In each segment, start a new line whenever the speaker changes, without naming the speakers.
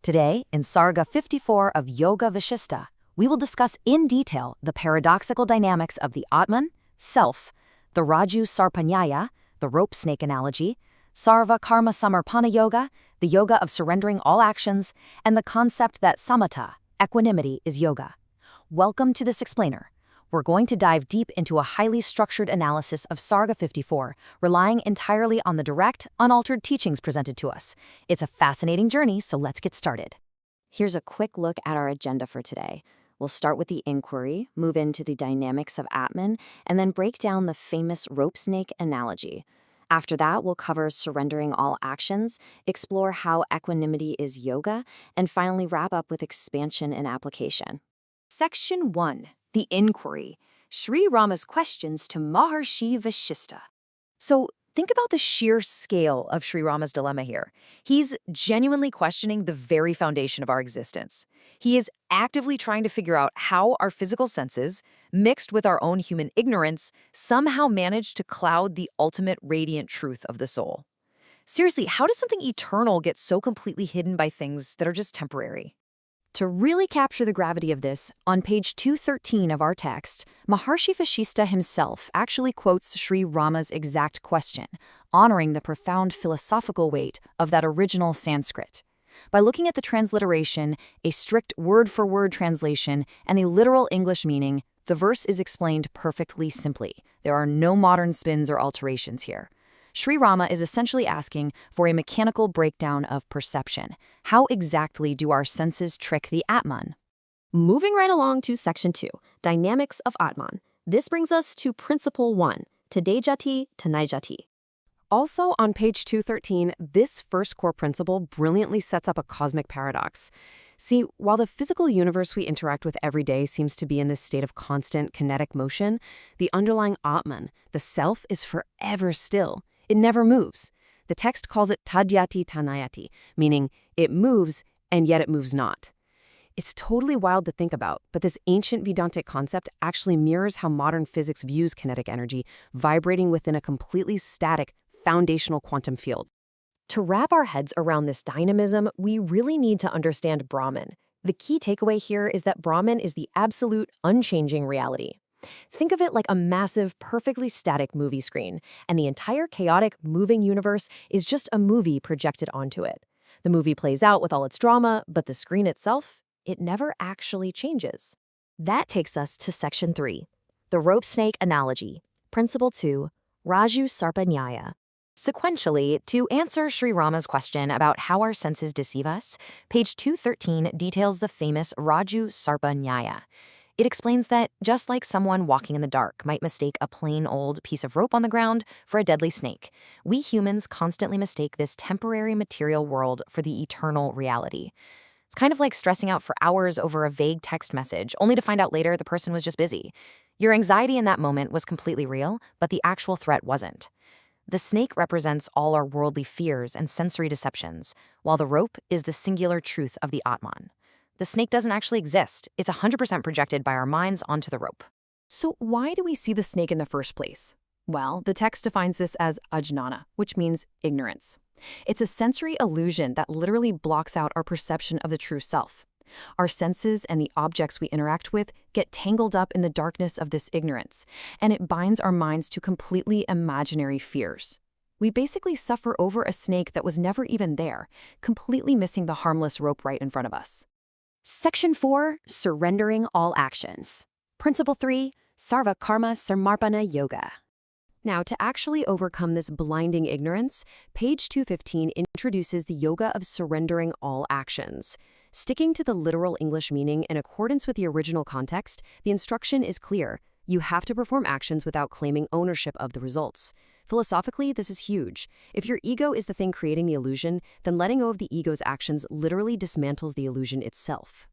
Today, in Sarg-54 of Yoga Vasistha, we will discuss in detail the paradoxical dynamics of the Atman, self, the Raju Sarpanyaya, the rope snake analogy, Sarva Karma Samarpana Yoga, the yoga of surrendering all actions, and the concept that samatha, equanimity, is yoga. Welcome to this explainer. We're going to dive deep into a highly structured analysis of Sarg-54, relying entirely on the direct, unaltered teachings presented to us. It's a fascinating journey, so let's get started. Here's a quick look at our agenda for today. We'll start with the inquiry, move into the dynamics of Atman, and then break down the famous rope snake analogy. After that, we'll cover surrendering all actions, explore how equanimity is yoga, and finally wrap up with expansion and application. Section 1. The Inquiry. Sri Rama's questions to Maharishi Vashishtha. So think about the sheer scale of Sri Rama's dilemma here. He's genuinely questioning the very foundation of our existence. He is actively trying to figure out how our physical senses, mixed with our own human ignorance, somehow manage to cloud the ultimate radiant truth of the soul. Seriously, how does something eternal get so completely hidden by things that are just temporary? To really capture the gravity of this, on page 213 of our text, Maharishi Vashishtha himself actually quotes Sri Rama's exact question, honoring the profound philosophical weight of that original Sanskrit. By looking at the transliteration, a strict word-for-word translation, and the literal English meaning, the verse is explained perfectly simply. There are no modern spins or alterations here. Sri Rama is essentially asking for a mechanical breakdown of perception. How exactly do our senses trick the Atman?
Moving right along to Section 2, Dynamics of Atman. This brings us to Principle 1, Tadejati Tanajati. Also on page 213, this first core principle brilliantly sets up a cosmic paradox. See, while the physical universe we interact with every day seems to be in this state of constant kinetic motion, the underlying Atman, the self, is forever still. It never moves. The text calls it tadyati tanayati, meaning it moves and yet it moves not. It's totally wild to think about, but this ancient Vedantic concept actually mirrors how modern physics views kinetic energy, vibrating within a completely static, foundational quantum field. To wrap our heads around this dynamism, we really need to understand Brahman. The key takeaway here is that Brahman is the absolute, unchanging reality. Think of it like a massive, perfectly static movie screen, and the entire chaotic, moving universe is just a movie projected onto it. The movie plays out with all its drama, but the screen itself, it never actually changes. That takes us to Section 3, the rope snake analogy. Principle 2, Raju Sarpanyaya. Sequentially, to answer Sri Rama's question about how our senses deceive us, page 213 details the famous Raju Sarpanyaya. It explains that, just like someone walking in the dark might mistake a plain old piece of rope on the ground for a deadly snake, we humans constantly mistake this temporary material world for the eternal reality. It's kind of like stressing out for hours over a vague text message, only to find out later the person was just busy. Your anxiety in that moment was completely real, but the actual threat wasn't. The snake represents all our worldly fears and sensory deceptions, while the rope is the singular truth of the Atman. The snake doesn't actually exist. It's 100% projected by our minds onto the rope. So why do we see the snake in the first place? Well, the text defines this as ajnana, which means ignorance. It's a sensory illusion that literally blocks out our perception of the true self. Our senses and the objects we interact with get tangled up in the darkness of this ignorance, and it binds our minds to completely imaginary fears. We basically suffer over a snake that was never even there, completely missing the harmless rope right in front of us. Section 4, Surrendering All Actions. Principle 3, Sarva Karma Samarpana Yoga. Now, to actually overcome this blinding ignorance, page 215 introduces the yoga of surrendering all actions. Sticking to the literal English meaning in accordance with the original context, the instruction is clear. You have to perform actions without claiming ownership of the results. Philosophically, this is huge. If your ego is the thing creating the illusion, then letting go of the ego's actions literally dismantles the illusion itself.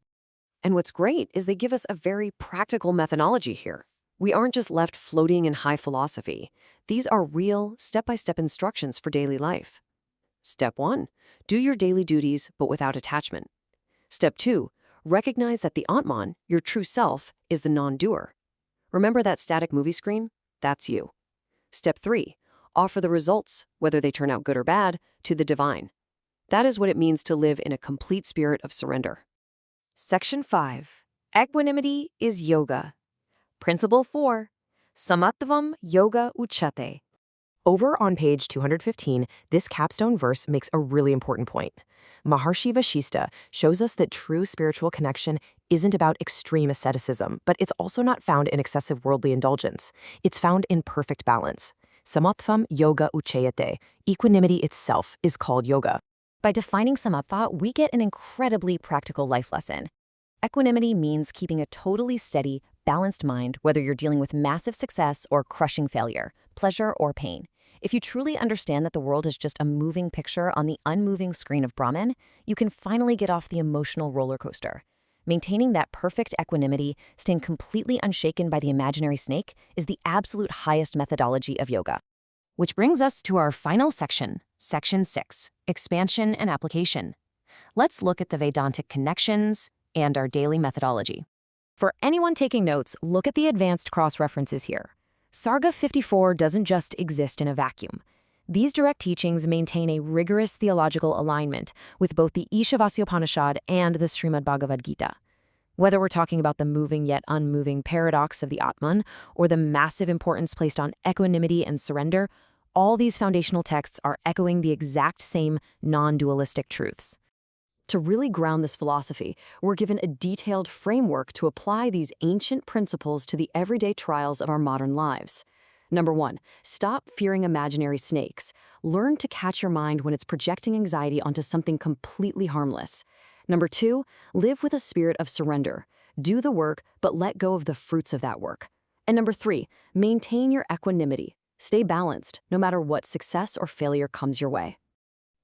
And what's great is they give us a very practical methodology here. We aren't just left floating in high philosophy. These are real, step-by-step instructions for daily life. Step 1, do your daily duties, but without attachment. Step 2, recognize that the Atman, your true self, is the non-doer. Remember that static movie screen? That's you. Step 3, offer the results, whether they turn out good or bad, to the divine. That is what it means to live in a complete spirit of surrender. Section 5. Equanimity is yoga. Principle 4. Samatvam yoga uchate. Over on page 215, this capstone verse makes a really important point. Maharishi Vashishtha shows us that true spiritual connection isn't about extreme asceticism, but it's also not found in excessive worldly indulgence. It's found in perfect balance. Samatvam yoga uchayate. Equanimity itself is called yoga.
By defining samatva, we get an incredibly practical life lesson. Equanimity means keeping a totally steady, balanced mind, whether you're dealing with massive success or crushing failure, pleasure or pain. If you truly understand that the world is just a moving picture on the unmoving screen of Brahman, you can finally get off the emotional roller coaster. Maintaining that perfect equanimity, staying completely unshaken by the imaginary snake, is the absolute highest methodology of yoga. Which brings us to our final section, Section 6, Expansion and Application. Let's look at the Vedantic connections and our daily methodology. For anyone taking notes, look at the advanced cross-references here. Sarg-54 doesn't just exist in a vacuum. These direct teachings maintain a rigorous theological alignment with both the Ishavasya Upanishad and the Srimad Bhagavad Gita. Whether we're talking about the moving yet unmoving paradox of the Atman or the massive importance placed on equanimity and surrender, all these foundational texts are echoing the exact same non-dualistic truths. To really ground this philosophy, we're given a detailed framework to apply these ancient principles to the everyday trials of our modern lives. Number 1, stop fearing imaginary snakes. Learn to catch your mind when it's projecting anxiety onto something completely harmless. Number 2, live with a spirit of surrender. Do the work, but let go of the fruits of that work. And number 3, maintain your equanimity. Stay balanced, no matter what success or failure comes your way.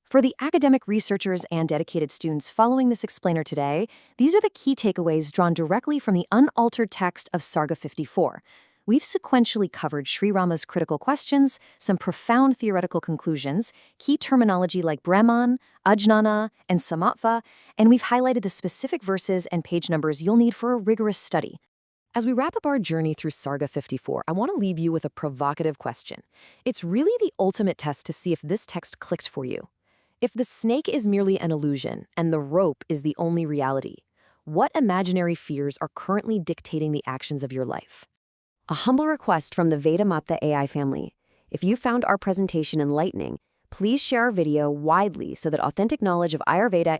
For the academic researchers and dedicated students following this explainer today, these are the key takeaways drawn directly from the unaltered text of Sarg-54. We've sequentially covered Sri Rama's critical questions, some profound theoretical conclusions, key terminology like Brahman, Ajnana, and Samatva, and we've highlighted the specific verses and page numbers you'll need for a rigorous study. As we wrap up our journey through Sarg-54, I want to leave you with a provocative question. It's really the ultimate test to see if this text clicked for you. If the snake is merely an illusion and the rope is the only reality, what imaginary fears are currently dictating the actions of your life? A humble request from the Vedmata AI family. If you found our presentation enlightening, please share our video widely so that authentic knowledge of Ayurveda